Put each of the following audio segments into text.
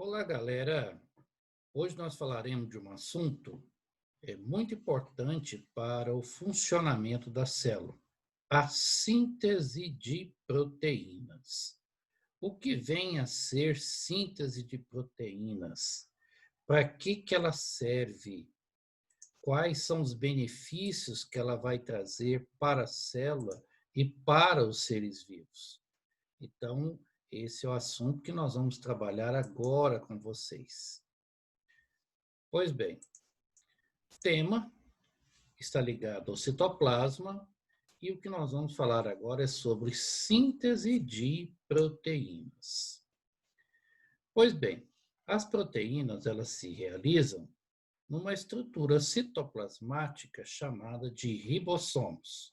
Olá, galera! Hoje nós falaremos de um assunto muito importante para o funcionamento da célula, a síntese de proteínas. O que vem a ser síntese de proteínas? Para que ela serve? Quais são os benefícios que ela vai trazer para a célula e para os seres vivos? Então, esse é o assunto que nós vamos trabalhar agora com vocês. Pois bem, o tema está ligado ao citoplasma e o que nós vamos falar agora é sobre síntese de proteínas. Pois bem, as proteínas elas se realizam numa estrutura citoplasmática chamada de ribossomos.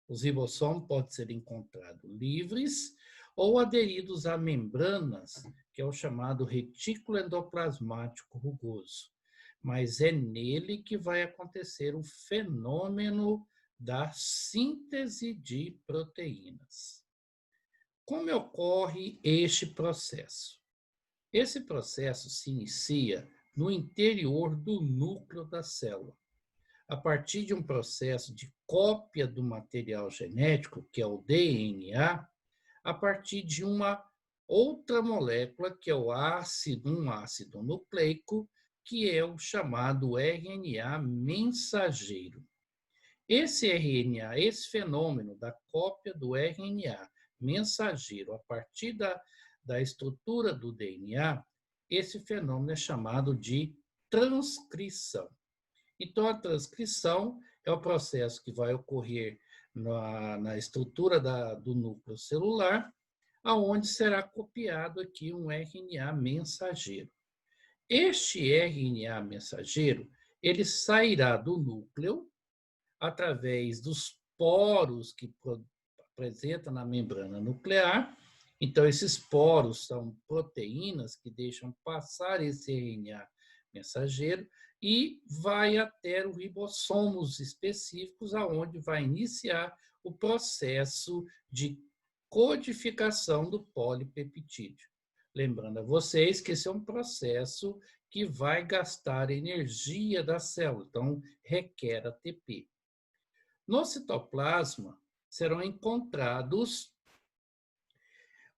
Os ribossomos podem ser encontrados livres ou aderidos a membranas, que é o chamado retículo endoplasmático rugoso. Mas é nele que vai acontecer o fenômeno da síntese de proteínas. Como ocorre este processo? Esse processo se inicia no interior do núcleo da célula, a partir de um processo de cópia do material genético, que é o DNA, a partir de uma outra molécula, que é um ácido nucleico, que é o chamado RNA mensageiro. Esse RNA, esse fenômeno da cópia do RNA mensageiro a partir da estrutura do DNA, esse fenômeno é chamado de transcrição. Então, a transcrição é o processo que vai ocorrer na estrutura do núcleo celular, aonde será copiado aqui um RNA mensageiro. Este RNA mensageiro, ele sairá do núcleo através dos poros que apresenta na membrana nuclear. Então, esses poros são proteínas que deixam passar esse RNA mensageiro e vai até os ribossomos específicos, aonde vai iniciar o processo de codificação do polipeptídeo. Lembrando a vocês que esse é um processo que vai gastar energia da célula, então requer ATP. No citoplasma serão encontrados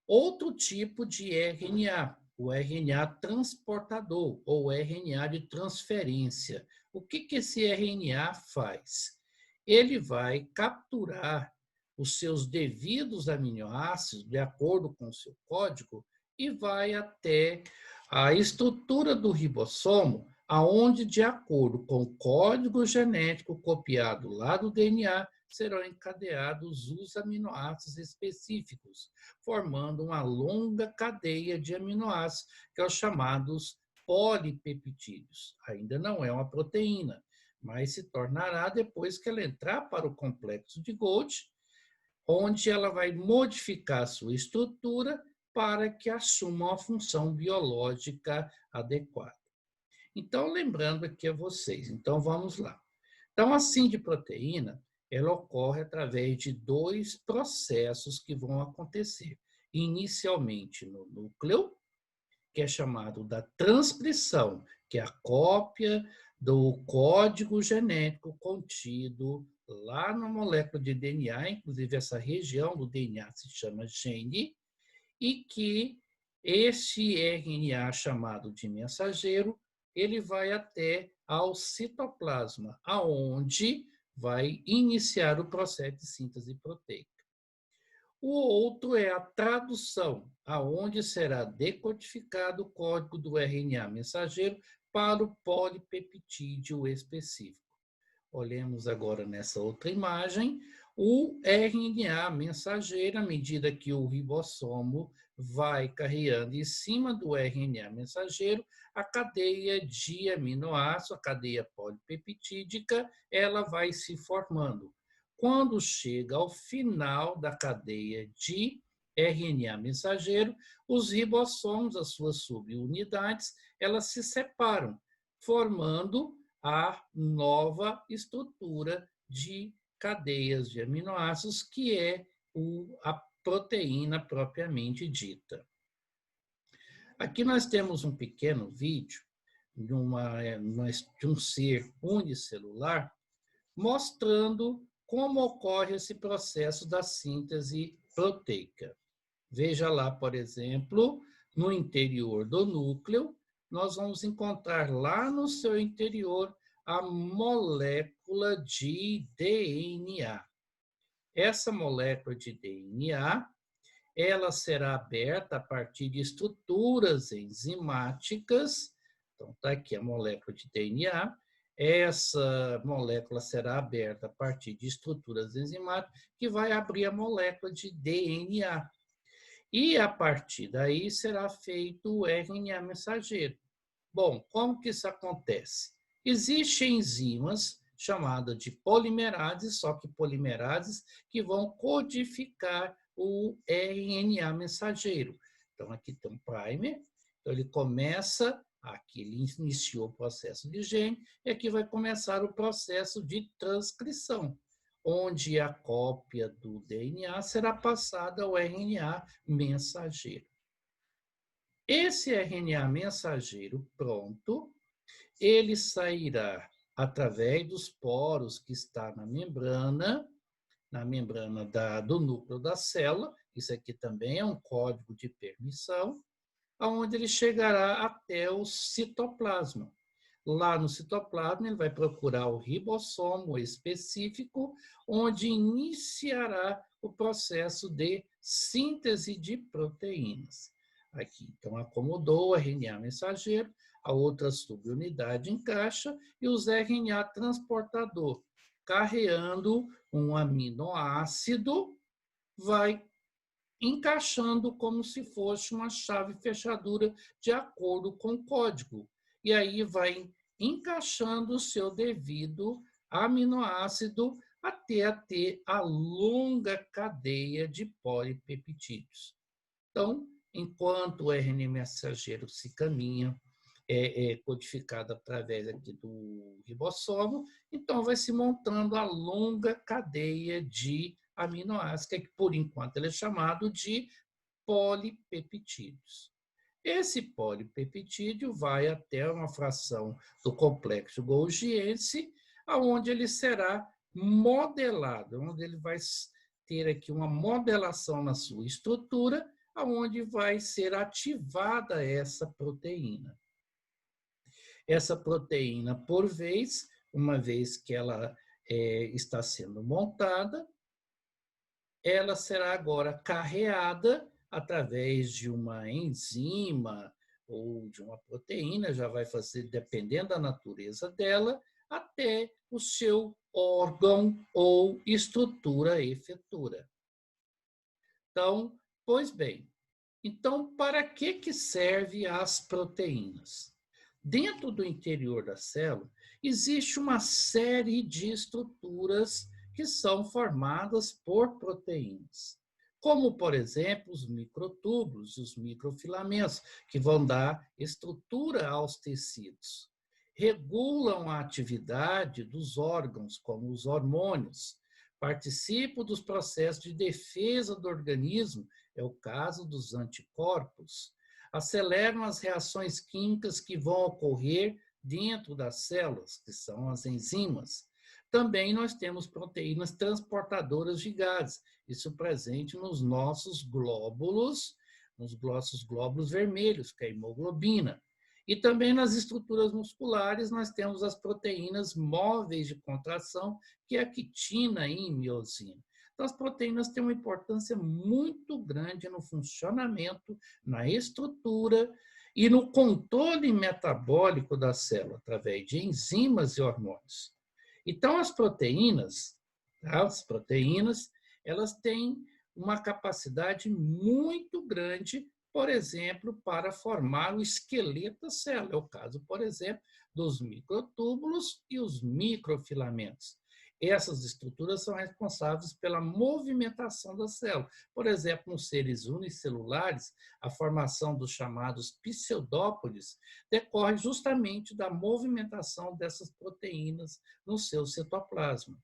outro tipo de RNA, o RNA transportador ou RNA de transferência. O que esse RNA faz? Ele vai capturar os seus devidos aminoácidos de acordo com o seu código e vai até a estrutura do ribossomo, aonde, de acordo com o código genético copiado lá do DNA, serão encadeados os aminoácidos específicos, formando uma longa cadeia de aminoácidos, que são os chamados polipeptídeos. Ainda não é uma proteína, mas se tornará depois que ela entrar para o complexo de Golgi, onde ela vai modificar sua estrutura para que assuma uma função biológica adequada. Então, lembrando aqui a vocês, então vamos lá. Então, a síntese de proteína, ela ocorre através de dois processos que vão acontecer. Inicialmente no núcleo, que é chamado da transcrição, que é a cópia do código genético contido lá na molécula de DNA, inclusive essa região do DNA se chama gene, e que esse RNA chamado de mensageiro, ele vai até ao citoplasma, aonde vai iniciar o processo de síntese proteica. O outro é a tradução, aonde será decodificado o código do RNA mensageiro para o polipeptídeo específico. Olhemos agora nessa outra imagem, o RNA mensageiro, à medida que o ribossomo vai carregando em cima do RNA mensageiro, a cadeia de aminoácidos, a cadeia polipeptídica, ela vai se formando. Quando chega ao final da cadeia de RNA mensageiro, os ribossomos, as suas subunidades, elas se separam, formando a nova estrutura de cadeias de aminoácidos, que é a proteína propriamente dita. Aqui nós temos um pequeno vídeo de um ser unicelular mostrando como ocorre esse processo da síntese proteica. Veja lá, por exemplo, no interior do núcleo, nós vamos encontrar lá no seu interior a molécula de DNA. Essa molécula de DNA, ela será aberta a partir de estruturas enzimáticas. Então, está aqui a molécula de DNA. Essa molécula será aberta a partir de estruturas enzimáticas, que vai abrir a molécula de DNA. E, a partir daí, será feito o RNA mensageiro. Bom, como que isso acontece? Existem enzimas chamadas de polimerases, só que polimerases que vão codificar o RNA mensageiro. Então, aqui tem um primer, então ele começa, aqui ele iniciou o processo de gene, e aqui vai começar o processo de transcrição, onde a cópia do DNA será passada ao RNA mensageiro. Esse RNA mensageiro pronto, ele sairá através dos poros que está na membrana do núcleo da célula. Isso aqui também é um código de permissão, aonde ele chegará até o citoplasma. Lá no citoplasma, ele vai procurar o ribossomo específico, onde iniciará o processo de síntese de proteínas. Aqui, então, acomodou o RNA mensageiro, a outra subunidade encaixa e os RNA transportador, carreando um aminoácido, vai encaixando como se fosse uma chave fechadura de acordo com o código. E aí vai encaixando o seu devido aminoácido até ter a longa cadeia de polipeptídeos. Então, enquanto o RNA mensageiro se caminha, é codificado através aqui do ribossomo, então vai se montando a longa cadeia de aminoácidos, que por enquanto ele é chamado de polipeptídeos. Esse polipeptídeo vai até uma fração do complexo golgiense, onde ele será modelado, onde ele vai ter aqui uma modelação na sua estrutura, onde vai ser ativada essa proteína. Essa proteína, por vez, uma vez que ela está sendo montada, ela será agora carreada através de uma enzima ou de uma proteína, já vai fazer, dependendo da natureza dela, até o seu órgão ou estrutura efetora. Então, pois bem, então para que servem as proteínas? Dentro do interior da célula, existe uma série de estruturas que são formadas por proteínas, como, por exemplo, os microtúbulos, os microfilamentos, que vão dar estrutura aos tecidos. Regulam a atividade dos órgãos, como os hormônios, participam dos processos de defesa do organismo, é o caso dos anticorpos, aceleram as reações químicas que vão ocorrer dentro das células, que são as enzimas. Também nós temos proteínas transportadoras de gases, isso presente nos nossos glóbulos vermelhos, que é a hemoglobina. E também nas estruturas musculares nós temos as proteínas móveis de contração, que é a quitina e miosina. Então, as proteínas têm uma importância muito grande no funcionamento, na estrutura e no controle metabólico da célula, através de enzimas e hormônios. Então, as proteínas, elas têm uma capacidade muito grande, por exemplo, para formar o esqueleto da célula. É o caso, por exemplo, dos microtúbulos e os microfilamentos. Essas estruturas são responsáveis pela movimentação da célula. Por exemplo, nos seres unicelulares, a formação dos chamados pseudópodes decorre justamente da movimentação dessas proteínas no seu citoplasma.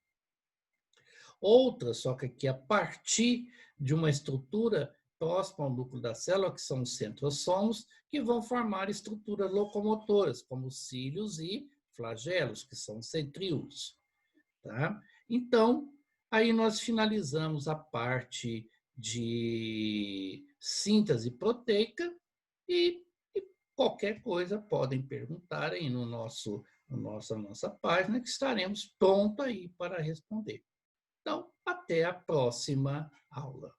Outras, só que aqui a partir de uma estrutura próximo ao núcleo da célula, que são os centrossomos, que vão formar estruturas locomotoras, como cílios e flagelos, que são centríolos. Tá? Então, aí nós finalizamos a parte de síntese proteica e qualquer coisa podem perguntar aí no nossa página, que estaremos prontos aí para responder. Então, até a próxima aula.